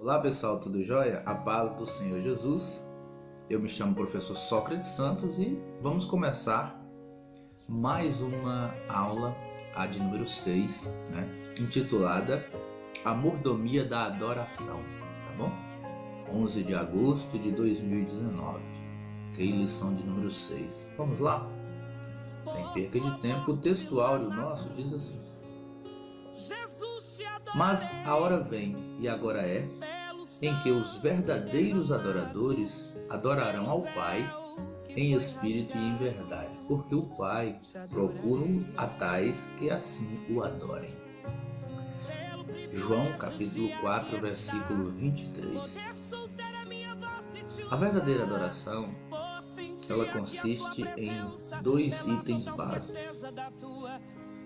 Olá pessoal, tudo jóia? A paz do Senhor Jesus. Eu me chamo professor Sócrates Santos e vamos começar mais uma aula, a de número 6, intitulada A Mordomia da Adoração, tá bom? 11 de agosto de 2019, lição de número 6. Vamos lá? Sem perca de tempo, o texto áureo nosso diz assim: Mas a hora vem, e agora é, em que os verdadeiros adoradores adorarão ao Pai em espírito e em verdade, porque o Pai procura a tais que assim o adorem. João capítulo 4, versículo 23. A verdadeira adoração, ela consiste em dois itens básicos.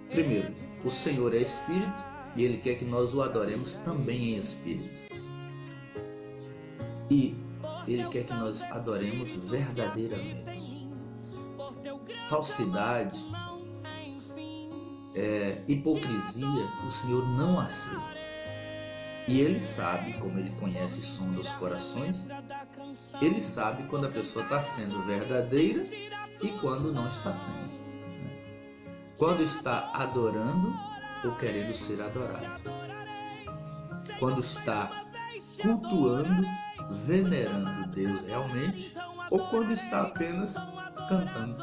Primeiro, o Senhor é Espírito e Ele quer que nós o adoremos também em Espírito. E Ele quer que nós adoremos verdadeiramente. Falsidade, hipocrisia, o Senhor não aceita. E Ele sabe, como Ele conhece e sonda os corações, Ele sabe quando a pessoa está sendo verdadeira e quando não está sendo. Quando está adorando ou querendo ser adorado. Quando está cultuando, venerando Deus realmente, ou quando está apenas cantando.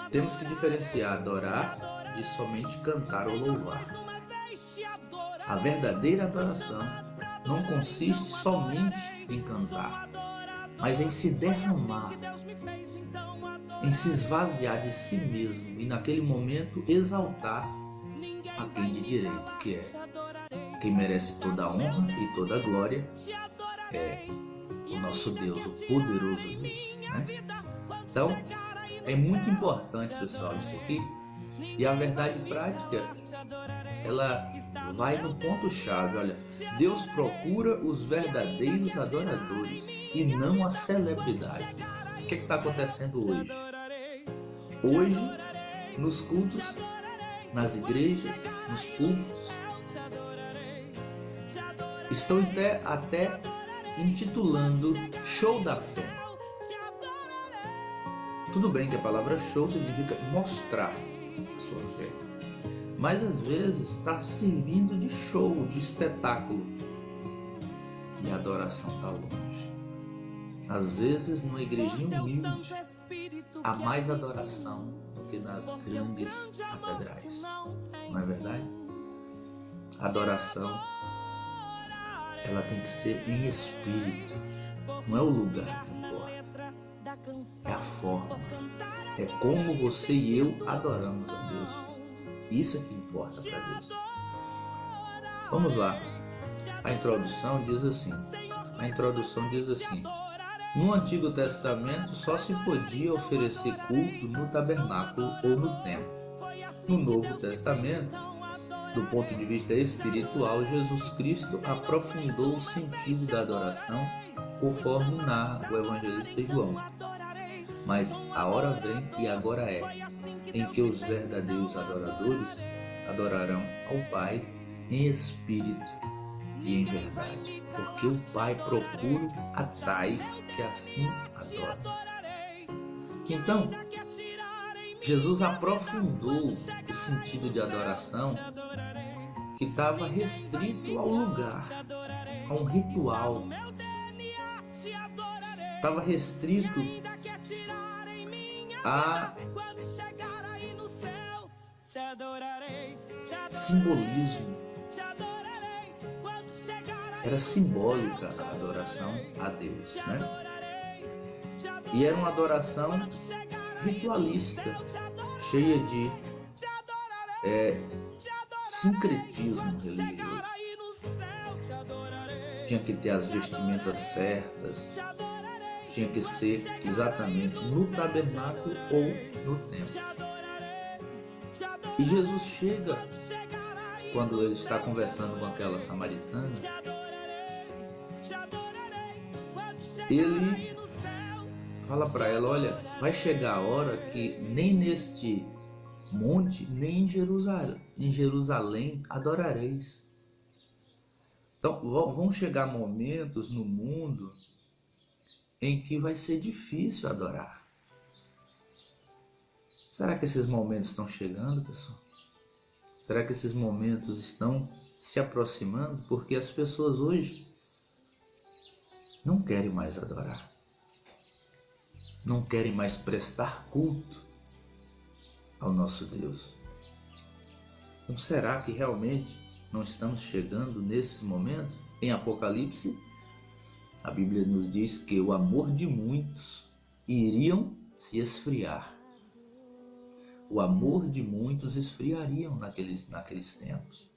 Temos que diferenciar adorar de somente cantar ou louvar. A verdadeira adoração não consiste somente em cantar, mas em se derramar, em se esvaziar de si mesmo e naquele momento exaltar a quem de direito que é. Quem merece toda a honra e toda a glória é o nosso Deus, o poderoso Deus, Então, é muito importante, pessoal, isso aqui. E a verdade prática, ela vai no ponto-chave. Olha, Deus procura os verdadeiros adoradores e não as celebridades. O que está acontecendo hoje? Hoje, nos cultos, nas igrejas, nos púlpitos, estão até intitulando show da fé. Tudo bem que a palavra show significa mostrar a sua fé, mas às vezes está servindo de show, de espetáculo, e a adoração está longe. Às vezes, numa igrejinha humilde, há mais adoração do que nas grandes catedrais. Não é verdade? A adoração, ela tem que ser em espírito. Não é o lugar que importa, é a forma. É como você e eu adoramos a Deus. Isso é que importa para Deus. Vamos lá. A introdução diz assim: no Antigo Testamento só se podia oferecer culto no tabernáculo ou no templo. No Novo Testamento, do ponto de vista espiritual, Jesus Cristo aprofundou o sentido da adoração conforme narra o evangelista João. Mas a hora vem e agora é, em que os verdadeiros adoradores adorarão ao Pai em espírito e em verdade, porque o Pai procura a tais que assim adoram. Então, Jesus aprofundou o sentido de adoração que estava restrito ao lugar, a um ritual. Estava restrito a simbolismo. Era simbólica a adoração a Deus, E era uma adoração ritualista, cheia de sincretismo religioso. Tinha que ter as vestimentas certas, tinha que ser exatamente no tabernáculo ou no templo. E Jesus chega, quando ele está conversando com aquela samaritana, ele fala para ela: olha, vai chegar a hora que nem neste monte, nem em Jerusalém adorareis. Então vão chegar momentos no mundo em que vai ser difícil adorar. Será que esses momentos estão chegando, pessoal? Será que esses momentos estão se aproximando? Porque as pessoas hoje não querem mais adorar. Não querem mais prestar culto ao nosso Deus. Então será que realmente não estamos chegando nesses momentos? Em Apocalipse, a Bíblia nos diz que o amor de muitos iriam se esfriar. O amor de muitos esfriariam naqueles tempos.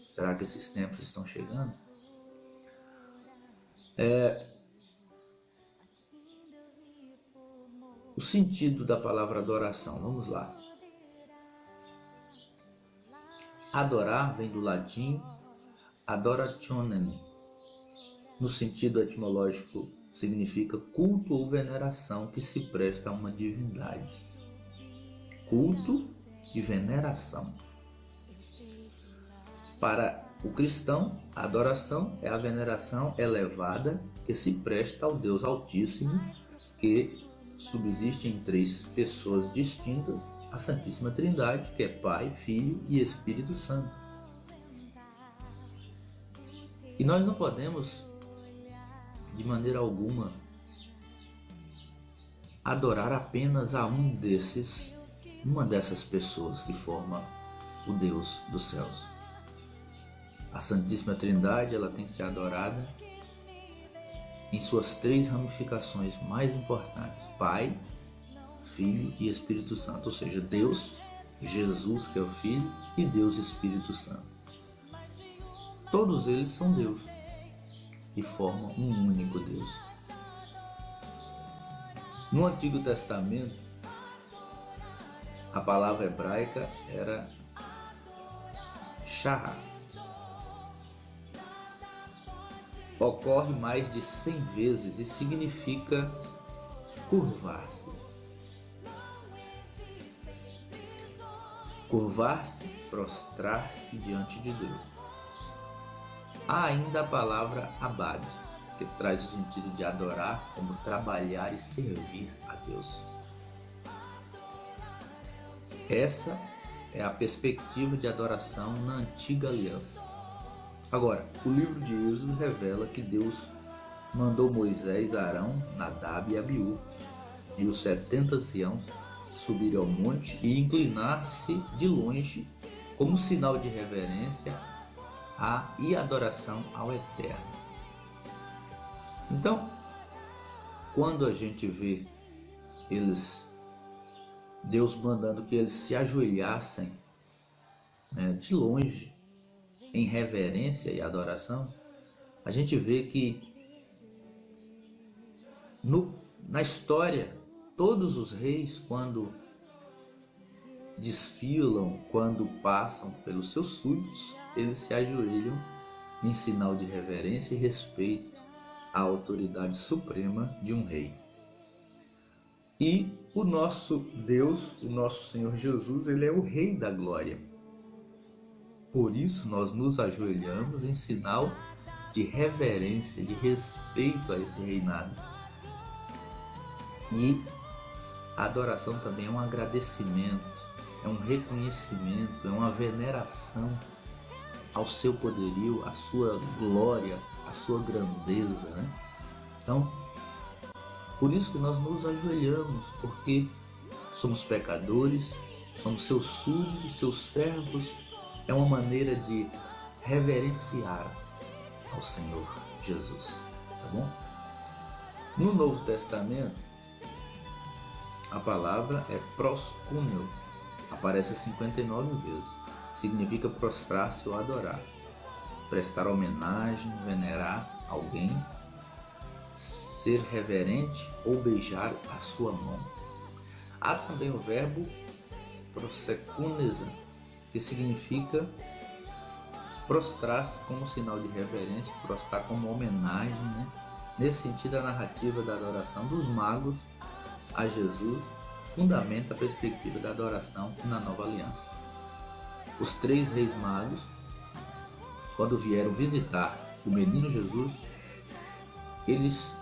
Será que esses tempos estão chegando? O sentido da palavra adoração, vamos lá. Adorar vem do latim adorationem. No sentido etimológico, significa culto ou veneração que se presta a uma divindade. Culto e veneração. Para o cristão, a adoração é a veneração elevada que se presta ao Deus Altíssimo, que subsiste em três pessoas distintas, a Santíssima Trindade, que é Pai, Filho e Espírito Santo. E nós não podemos, de maneira alguma, adorar apenas a uma dessas pessoas que forma o Deus dos céus. A Santíssima Trindade, ela tem que ser adorada em suas três ramificações mais importantes: Pai, Filho e Espírito Santo, ou seja, Deus, Jesus, que é o Filho, e Deus Espírito Santo. Todos eles são Deus e formam um único Deus. No Antigo Testamento, a palavra hebraica era shahar. Ocorre mais de 100 vezes e significa curvar-se. Curvar-se, prostrar-se diante de Deus. Há ainda a palavra abad, que traz o sentido de adorar como trabalhar e servir a Deus. Essa é a perspectiva de adoração na antiga aliança. Agora, o livro de Êxodo revela que Deus mandou Moisés, Arão, Nadab e Abiú e os 70 anciãos subir ao monte e inclinar-se de longe como sinal de reverência e adoração ao Eterno. Então, quando a gente vê Deus mandando que eles se ajoelhassem de longe em reverência e adoração, a gente vê que na história, todos os reis, quando desfilam, quando passam pelos seus súditos, eles se ajoelham em sinal de reverência e respeito à autoridade suprema de um rei. E o nosso Deus, o nosso Senhor Jesus, ele é o Rei da Glória. Por isso nós nos ajoelhamos em sinal de reverência, de respeito a esse reinado. E a adoração também é um agradecimento, é um reconhecimento, é uma veneração ao seu poderio, à sua glória, à sua grandeza, né? Então, por isso que nós nos ajoelhamos, porque somos pecadores, somos seus súditos, seus servos. É uma maneira de reverenciar ao Senhor Jesus, tá bom? No Novo Testamento, a palavra é proscúneo, aparece 59 vezes. Significa prostrar-se ou adorar, prestar homenagem, venerar alguém, ser reverente ou beijar a sua mão. Há também o verbo prosecunesa, que significa prostrar-se como sinal de reverência, prostrar como homenagem, né? Nesse sentido, a narrativa da adoração dos magos a Jesus fundamenta a perspectiva da adoração na Nova Aliança. Os três reis magos quando vieram visitar o menino Jesus, eles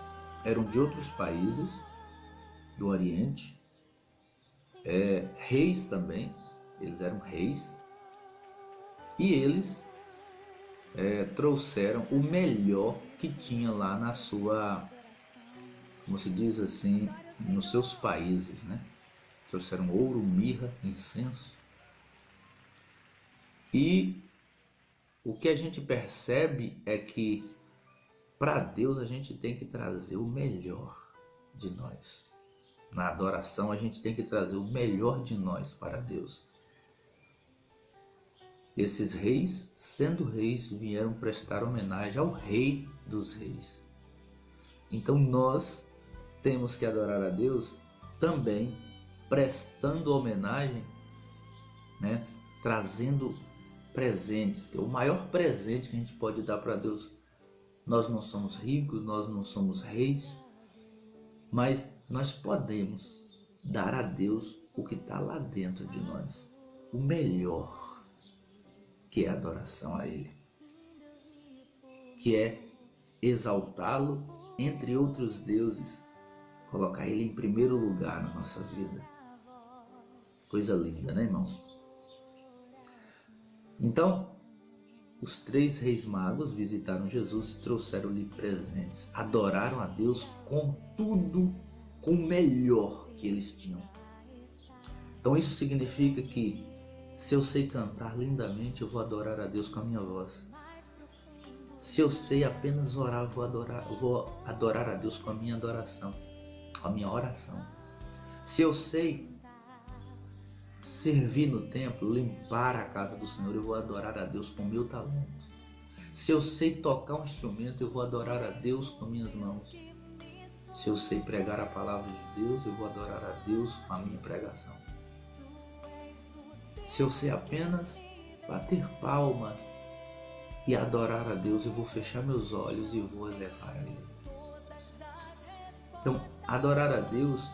eram de outros países do Oriente, reis também, eles eram reis, e eles trouxeram o melhor que tinha lá na sua, como se diz assim, nos seus países, né? Trouxeram ouro, mirra, incenso. E o que a gente percebe é que para Deus a gente tem que trazer o melhor de nós. Na adoração a gente tem que trazer o melhor de nós para Deus. Esses reis, sendo reis, vieram prestar homenagem ao Rei dos Reis. Então nós temos que adorar a Deus também prestando homenagem, né? Trazendo presentes, que é o maior presente que a gente pode dar para Deus. Nós não somos ricos, nós não somos reis, mas nós podemos dar a Deus o que está lá dentro de nós, o melhor, que é a adoração a Ele, que é exaltá-lo entre outros deuses, colocar Ele em primeiro lugar na nossa vida. Coisa linda, né, irmãos? Então, os 3 reis magos visitaram Jesus e trouxeram-lhe presentes. Adoraram a Deus com tudo, com o melhor que eles tinham. Então isso significa que se eu sei cantar lindamente, eu vou adorar a Deus com a minha voz. Se eu sei apenas orar, eu vou adorar a Deus com a minha adoração, com a minha oração. Se eu sei servir no templo, limpar a casa do Senhor, eu vou adorar a Deus com o meu talento. Se eu sei tocar um instrumento, eu vou adorar a Deus com minhas mãos. Se eu sei pregar a palavra de Deus, eu vou adorar a Deus com a minha pregação. Se eu sei apenas bater palma e adorar a Deus, eu vou fechar meus olhos e vou elevar a Ele. Então, adorar a Deus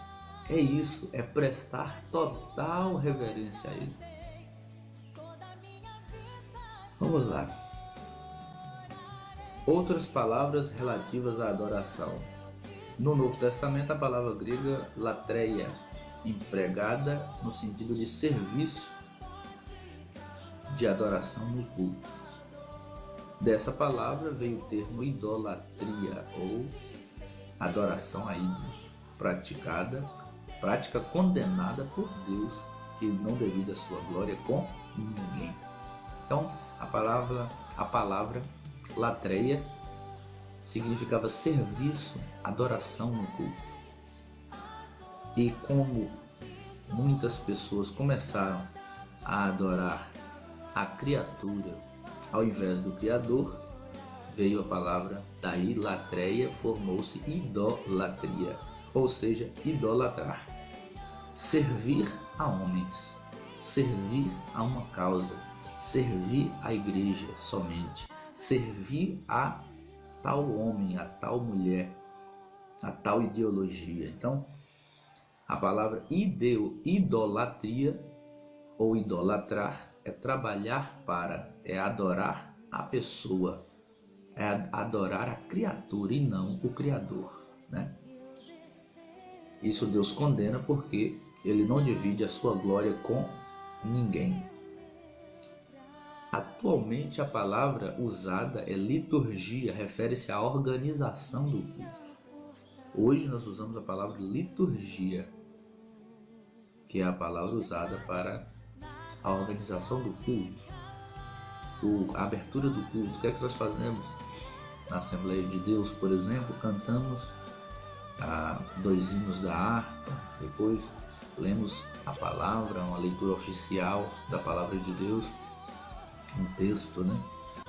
é isso, é prestar total reverência a Ele. Vamos lá. Outras palavras relativas à adoração. No Novo Testamento, a palavra grega latreia, empregada no sentido de serviço de adoração no culto. Dessa palavra veio o termo idolatria ou adoração a ídolos, prática condenada por Deus e não devido à sua glória com ninguém. Então, a palavra latreia significava serviço, adoração no culto. E como muitas pessoas começaram a adorar a criatura ao invés do Criador, veio a palavra daí, latreia, formou-se idolatria, ou seja, idolatrar. Servir a homens, servir a uma causa, servir à igreja somente, servir a tal homem, a tal mulher, a tal ideologia. Então, a palavra idolatria ou idolatrar é trabalhar para, é adorar a pessoa, é adorar a criatura e não o Criador, né? Isso Deus condena porque Ele não divide a sua glória com ninguém. Atualmente a palavra usada é liturgia, refere-se à organização do culto. Hoje nós usamos a palavra liturgia, que é a palavra usada para a organização do culto, a abertura do culto. O que é que nós fazemos? Na Assembleia de Deus, por exemplo, cantamos 2 hinos da harpa, depois lemos a palavra, uma leitura oficial da palavra de Deus, um texto, né?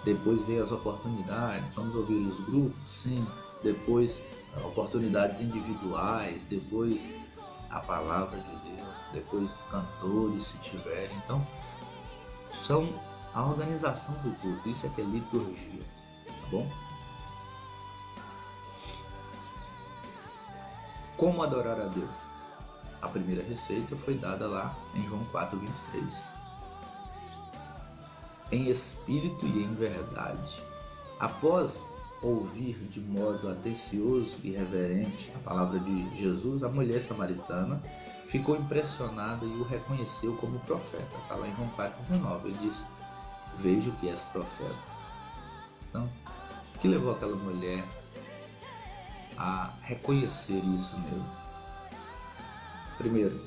Depois vem as oportunidades, vamos ouvir os grupos, sim. Depois oportunidades individuais, depois a palavra de Deus, depois cantores se tiverem. Então, são a organização do culto, isso é que é liturgia, tá bom? Como adorar a Deus? A primeira receita foi dada lá em João 4:23. em espírito e em verdade. Após ouvir de modo atencioso e reverente a palavra de Jesus, a mulher samaritana ficou impressionada e o reconheceu como profeta. Está lá em João 4,19. Ele diz: vejo que és profeta. Então, o que levou aquela mulher a reconhecer isso nele? Primeiro,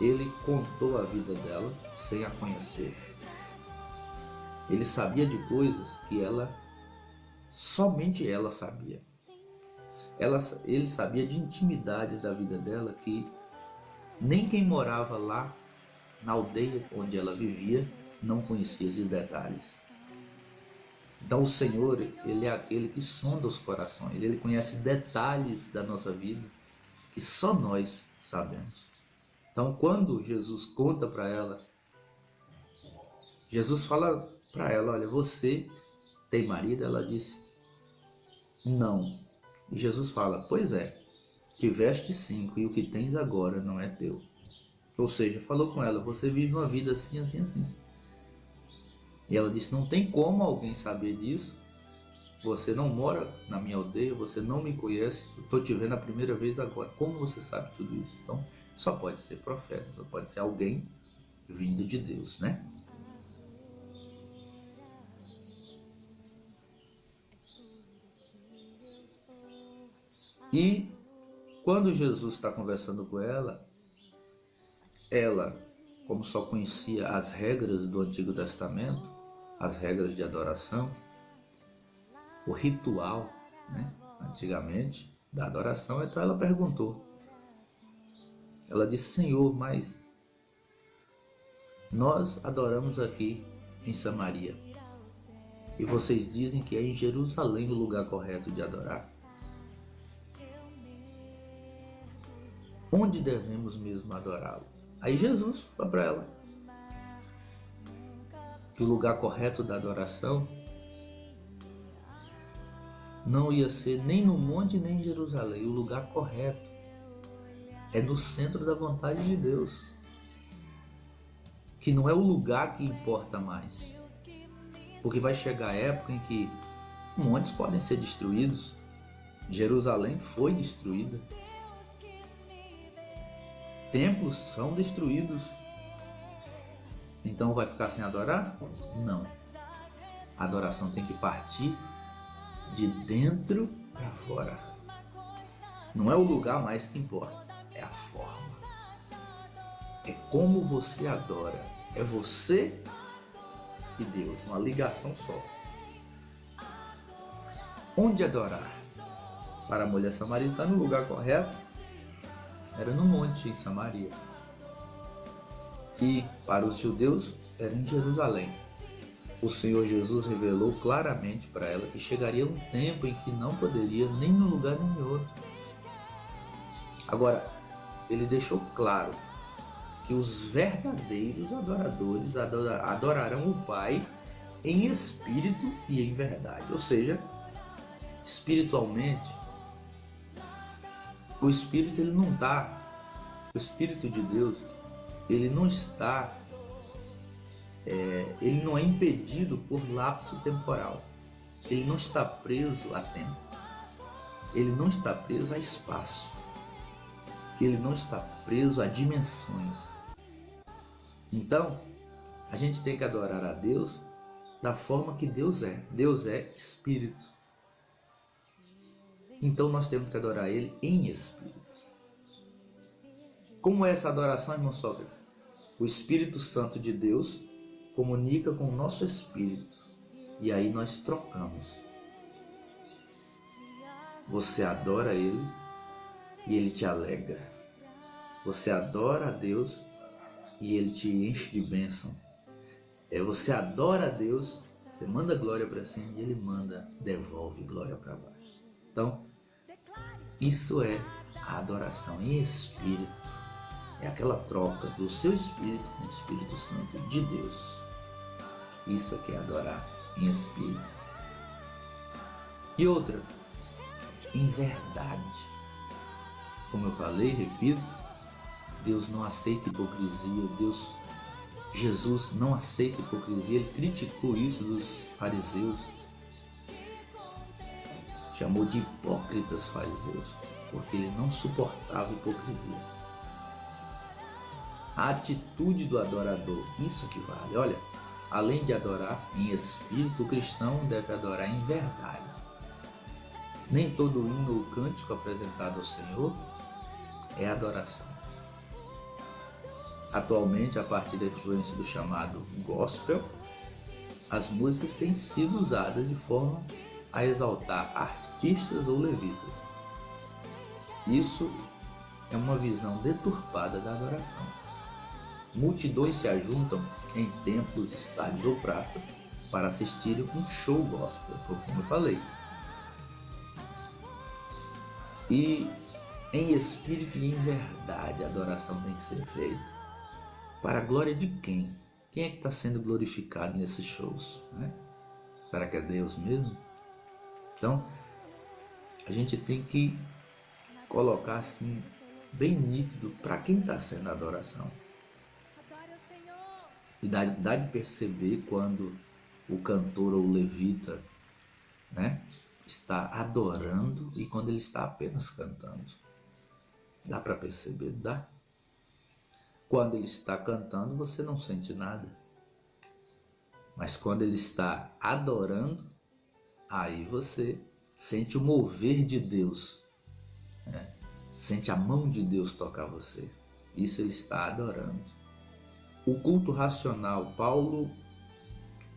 ele contou a vida dela sem a conhecer. Ele sabia de coisas que somente ela sabia. Ele sabia de intimidades da vida dela que nem quem morava lá na aldeia onde ela vivia não conhecia esses detalhes. Então o Senhor, Ele é aquele que sonda os corações. Ele conhece detalhes da nossa vida que só nós sabemos. Então quando Jesus conta para ela, Jesus fala para ela: olha, você tem marido? Ela disse: não. E Jesus fala: pois é, tiveste 5 e o que tens agora não é teu. Ou seja, falou com ela: você vive uma vida assim, assim, assim. E ela disse: não tem como alguém saber disso. Você não mora na minha aldeia, você não me conhece, eu estou te vendo a primeira vez agora. Como você sabe tudo isso? Então, só pode ser profeta, só pode ser alguém vindo de Deus, né? E quando Jesus está conversando com ela, como só conhecia as regras do Antigo Testamento, as regras de adoração, o ritual, né, antigamente, da adoração, então ela perguntou. Ela disse: Senhor, mas nós adoramos aqui em Samaria e vocês dizem que é em Jerusalém o lugar correto de adorar. Onde devemos mesmo adorá-lo? Aí Jesus falou para ela que o lugar correto da adoração não ia ser nem no monte nem em Jerusalém. O lugar correto é no centro da vontade de Deus, que não é o lugar que importa mais, porque vai chegar a época em que montes podem ser destruídos. Jerusalém foi destruída, templos são destruídos. Então vai ficar sem adorar? Não. A adoração tem que partir de dentro para fora. Não é o lugar mais que importa, é a forma. É como você adora. É você e Deus, uma ligação só. Onde adorar? Para a mulher samaritana, o lugar correto era no monte, em Samaria. E para os judeus, era em Jerusalém. O Senhor Jesus revelou claramente para ela que chegaria um tempo em que não poderia nem num lugar nem em outro. Agora, ele deixou claro que os verdadeiros adoradores adorarão o Pai em espírito e em verdade. Ou seja, espiritualmente, o Espírito ele não está, o Espírito de Deus, ele não está, ele não é impedido por lapso temporal. Ele não está preso a tempo. Ele não está preso a espaço. Ele não está preso a dimensões. Então, a gente tem que adorar a Deus da forma que Deus é. Deus é Espírito. Então nós temos que adorar Ele em Espírito. Como é essa adoração, irmão Sócrates? O Espírito Santo de Deus comunica com o nosso Espírito. E aí nós trocamos. Você adora Ele e Ele te alegra. Você adora a Deus e Ele te enche de bênção. Você adora a Deus, você manda glória para cima e Ele devolve glória para baixo. Então, isso é a adoração em espírito. É aquela troca do seu espírito com o Espírito Santo de Deus. Isso aqui é adorar em espírito. E outra, em verdade. Como eu falei, repito, Deus não aceita hipocrisia. Deus Jesus não aceita hipocrisia, ele criticou isso dos fariseus. Chamou de hipócritas fariseus, porque ele não suportava hipocrisia. A atitude do adorador, isso que vale. Olha, além de adorar em espírito, o cristão deve adorar em verdade. Nem todo hino ou cântico apresentado ao Senhor é adoração. Atualmente, a partir da influência do chamado gospel, as músicas têm sido usadas de forma a exaltar artistas ou levitas. Isso é uma visão deturpada da adoração. Multidões se ajuntam em templos, estádios ou praças para assistirem um show gospel, como eu falei. E em espírito e em verdade a adoração tem que ser feita. Para a glória de quem? Quem é que está sendo glorificado nesses shows, né? Será que é Deus mesmo? Então, a gente tem que colocar assim, bem nítido, para quem está sendo a adoração. E dá de perceber quando o cantor ou o levita, né, está adorando e quando ele está apenas cantando. Dá para perceber, dá? Quando ele está cantando, você não sente nada. Mas quando ele está adorando, aí você sente o mover de Deus, né? Sente a mão de Deus tocar você. Isso ele está adorando. O culto racional, Paulo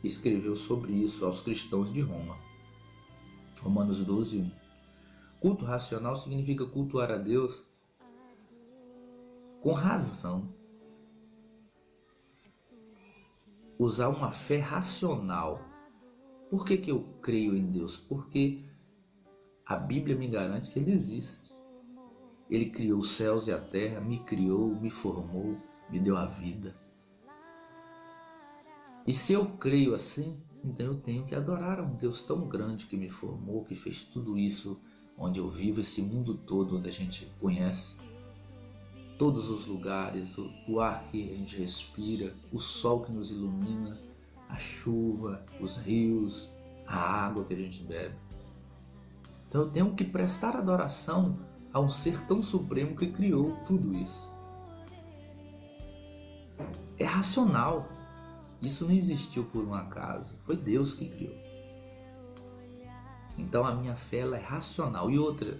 escreveu sobre isso aos cristãos de Roma. Romanos 12:1. Culto racional significa cultuar a Deus com razão. Usar uma fé racional. Por que eu creio em Deus? Porque a Bíblia me garante que Ele existe. Ele criou os céus e a terra, me criou, me formou, me deu a vida. E se eu creio assim, então eu tenho que adorar a um Deus tão grande que me formou, que fez tudo isso onde eu vivo, esse mundo todo onde a gente conhece. Todos os lugares, o ar que a gente respira, o sol que nos ilumina, a chuva, os rios, a água que a gente bebe. Então eu tenho que prestar adoração a um ser tão supremo que criou tudo isso. É racional. Isso não existiu por um acaso. Foi Deus que criou. Então a minha fé ela é racional. E outra,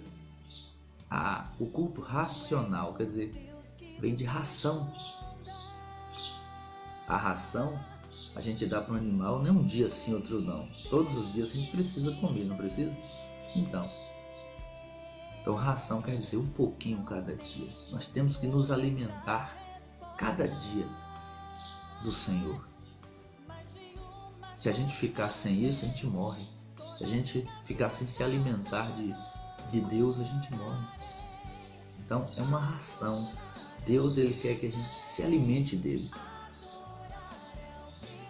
o culto racional, quer dizer, vem de ração. A ração a gente dá para um animal, nem um dia sim, outro não. Todos os dias a gente precisa comer, não precisa? Então ração quer dizer um pouquinho cada dia. Nós temos que nos alimentar cada dia do Senhor. Se a gente ficar sem isso, a gente morre. Se a gente ficar sem se alimentar de Deus, a gente morre. Então é uma ração. Deus ele quer que a gente se alimente dele.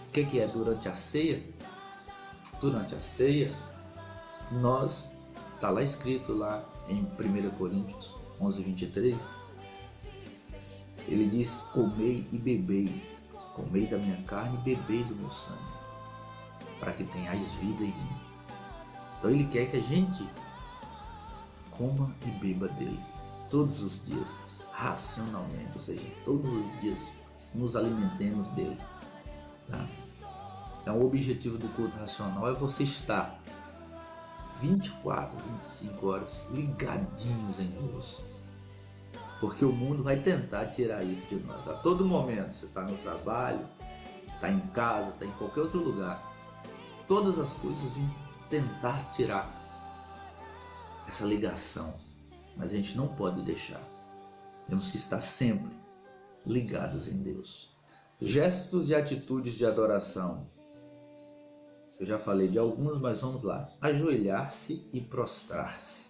O que é durante a ceia? Durante a ceia, está lá escrito lá em 1 Coríntios 11:23, ele diz: comei e bebei, comei da minha carne e bebei do meu sangue, para que tenhais vida em mim. Então ele quer que a gente coma e beba dele todos os dias, racionalmente, ou seja, todos os dias nos alimentemos dele, tá? Então o objetivo do culto racional é você estar 24, 25 horas ligadinhos em Deus, porque o mundo vai tentar tirar isso de nós a todo momento. Você está no trabalho, está em casa, está em qualquer outro lugar, todas as coisas vão tentar tirar essa ligação, mas a gente não pode deixar. Temos que estar sempre ligados em Deus. Gestos e atitudes de adoração. Eu já falei de alguns, mas vamos lá. Ajoelhar-se e prostrar-se.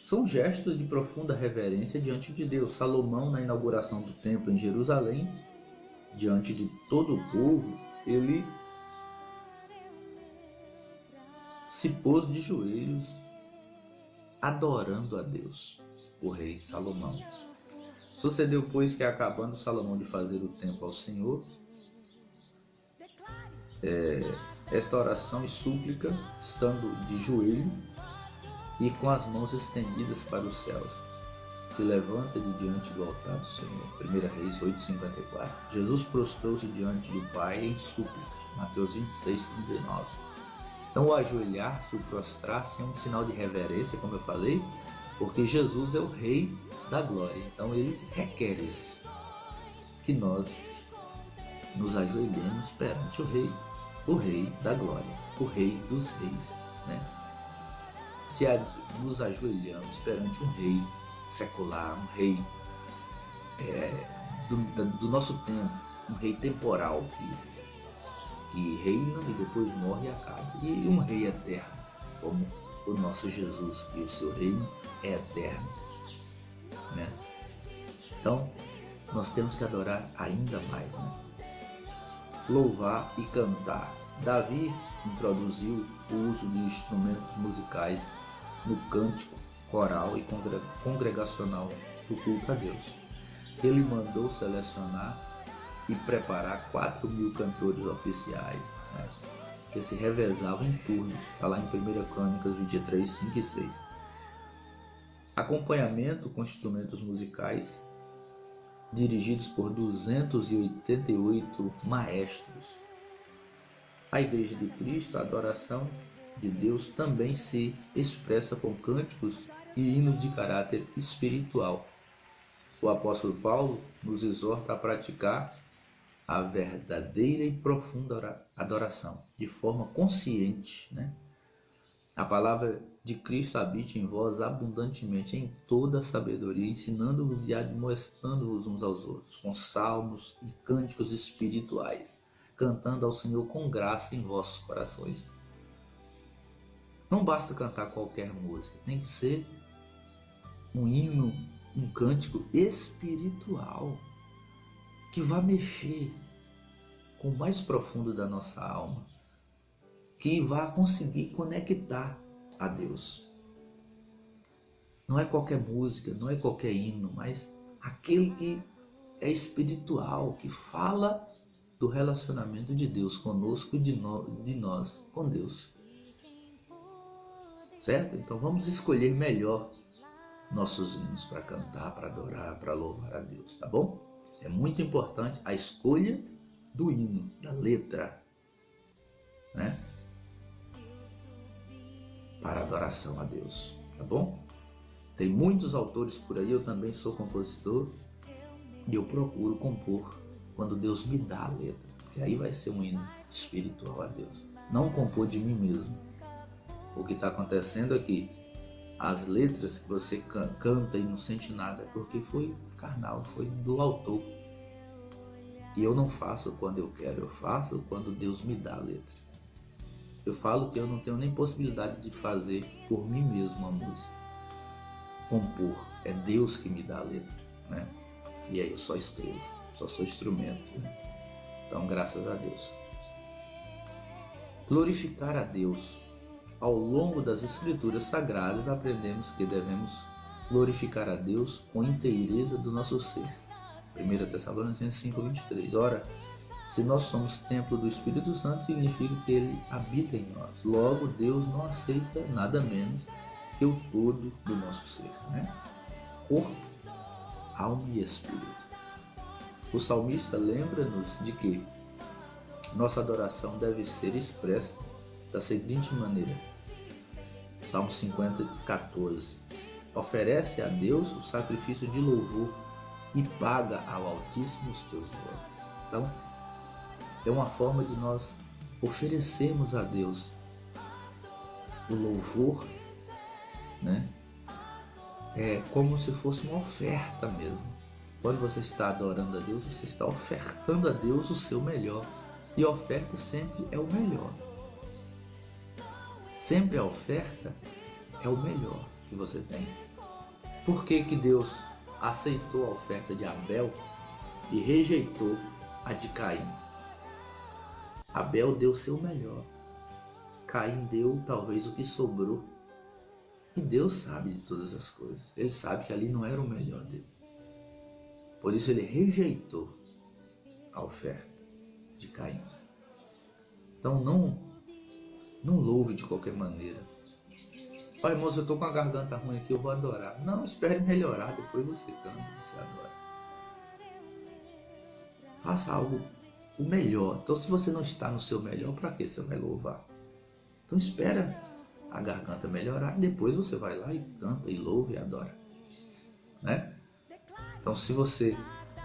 São gestos de profunda reverência diante de Deus. Salomão, na inauguração do templo em Jerusalém, diante de todo o povo, ele se pôs de joelhos, adorando a Deus, o rei Salomão. Sucedeu, pois, que acabando Salomão de fazer o templo ao Senhor, esta oração e súplica, estando de joelho e com as mãos estendidas para os céus, se levanta de diante do altar do Senhor. 1 Reis 8,54. Jesus prostrou-se diante do Pai em súplica. Mateus 26,39. Então, o ajoelhar-se, o prostrar-se é um sinal de reverência, como eu falei, porque Jesus é o Rei da glória. Então, ele requer isso, que nós nos ajoelhemos perante o Rei da glória, o Rei dos reis, né? Se nos ajoelhamos perante um rei secular, um rei do nosso tempo, um rei temporal que reina e depois morre e acaba, e um rei eterno, como o nosso Jesus, que o seu reino é eterno, né? Então, nós temos que adorar ainda mais, né? Louvar e cantar. Davi introduziu o uso de instrumentos musicais no cântico coral e congregacional do culto a Deus. Ele mandou selecionar e preparar 4.000 cantores oficiais, né, que se revezavam em turno. Está lá em 1 Crônicas 23, 5 e 6. Acompanhamento com instrumentos musicais dirigidos por 288 maestros. A Igreja de Cristo, a adoração de Deus, também se expressa com cânticos e hinos de caráter espiritual. O apóstolo Paulo nos exorta a praticar a verdadeira e profunda adoração, de forma consciente, né? A palavra de Cristo habite em vós abundantemente em toda a sabedoria, ensinando-vos e admoestando-vos uns aos outros, com salmos e cânticos espirituais, cantando ao Senhor com graça em vossos corações. Não basta cantar qualquer música, tem que ser um hino, um cântico espiritual, que vai mexer com o mais profundo da nossa alma, que vai conseguir conectar a Deus. Não é qualquer música, não é qualquer hino, mas aquele que é espiritual, que fala do relacionamento de Deus conosco e de nós com Deus. Certo? Então vamos escolher melhor nossos hinos para cantar, para adorar, para louvar a Deus, tá bom? É muito importante a escolha do hino, da letra, né? Para adoração a Deus, tá bom? Tem muitos autores por aí, eu também sou compositor e eu procuro compor quando Deus me dá a letra, porque aí vai ser um hino espiritual a Deus. Não compor de mim mesmo. O que está acontecendo é que as letras que você canta e não sente nada é porque foi carnal, foi do autor. E eu não faço quando eu quero, eu faço quando Deus me dá a letra. Eu falo que eu não tenho nem possibilidade de fazer por mim mesmo a música. Compor, é Deus que me dá a letra, né? E aí eu só escrevo, só sou instrumento, né? Então, graças a Deus. Glorificar a Deus. Ao longo das Escrituras Sagradas, aprendemos que devemos glorificar a Deus com inteireza do nosso ser. 1 Tessalonicenses 5:23. Ora, se nós somos templo do Espírito Santo, significa que ele habita em nós. Logo, Deus não aceita nada menos que o todo do nosso ser, né? Corpo, alma e espírito. O salmista lembra-nos de que nossa adoração deve ser expressa da seguinte maneira. Salmo 50:14. Oferece a Deus o sacrifício de louvor e paga ao Altíssimo os teus votos. Então, é uma forma de nós oferecermos a Deus o louvor, né? É como se fosse uma oferta mesmo. Quando você está adorando a Deus, você está ofertando a Deus o seu melhor. E a oferta sempre é o melhor. Sempre a oferta é o melhor que você tem. Por que que Deus aceitou a oferta de Abel e rejeitou a de Caim? Abel deu o seu melhor. Caim deu talvez o que sobrou. E Deus sabe de todas as coisas. Ele sabe que ali não era o melhor dele. Por isso ele rejeitou a oferta de Caim. Então não louve de qualquer maneira. Pai, moço, eu estou com a garganta ruim aqui, eu vou adorar. Não, espere melhorar, depois você canta, você adora. Faça algo o melhor. Então, se você não está no seu melhor, para que você vai louvar? Então, espera a garganta melhorar e depois você vai lá e canta e louva e adora, né? Então, se você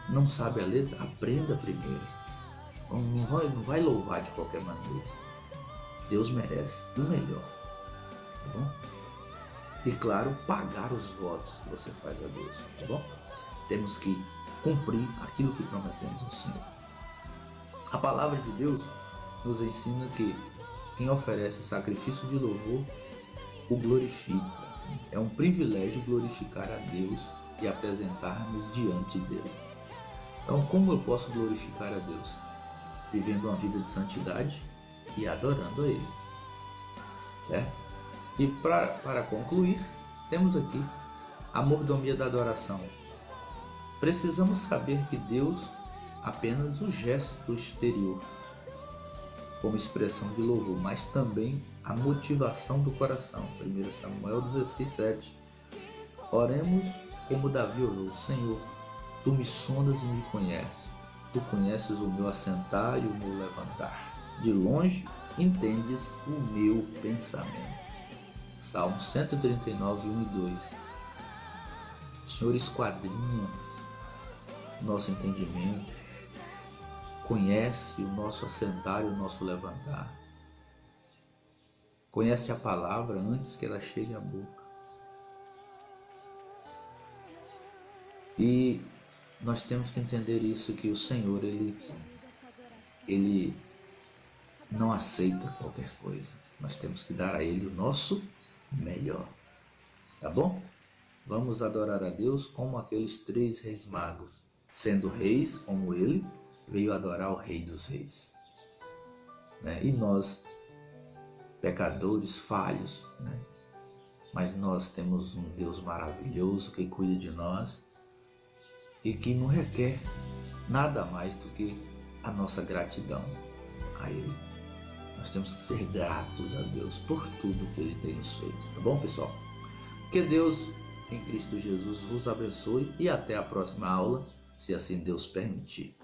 não sabe a letra, aprenda primeiro. Não vai louvar de qualquer maneira. Deus merece o melhor, tá bom? E claro, pagar os votos que você faz a Deus, tá bom? Temos que cumprir aquilo que prometemos ao Senhor. A palavra de Deus nos ensina que quem oferece sacrifício de louvor o glorifica. É um privilégio glorificar a Deus e apresentar-nos diante dele. Então, como eu posso glorificar a Deus? Vivendo uma vida de santidade e adorando a Ele, certo? E para concluir, temos aqui a mordomia da adoração. Precisamos saber que Deus apenas o gesto exterior, como expressão de louvor, mas também a motivação do coração. 1 Samuel 16:7. Oremos como Davi orou: Senhor, Tu me sondas e me conheces. Tu conheces o meu assentar e o meu levantar. De longe entendes o meu pensamento. Salmo 139, 1 e 2. O Senhor esquadrinha o nosso entendimento, conhece o nosso assentar e o nosso levantar. Conhece a palavra antes que ela chegue à boca. E nós temos que entender isso, que o Senhor, Ele não aceita qualquer coisa. Nós temos que dar a Ele o nosso melhor. Tá bom? Vamos adorar a Deus como aqueles 3 reis magos. Sendo reis como Ele, veio adorar o Rei dos Reis. Né? E nós, pecadores, falhos, né? Mas nós temos um Deus maravilhoso que cuida de nós e que não requer nada mais do que a nossa gratidão a Ele. Nós temos que ser gratos a Deus por tudo que Ele tem nos feito. Tá bom, pessoal? Que Deus, em Cristo Jesus, vos abençoe e até a próxima aula, se assim Deus permitir.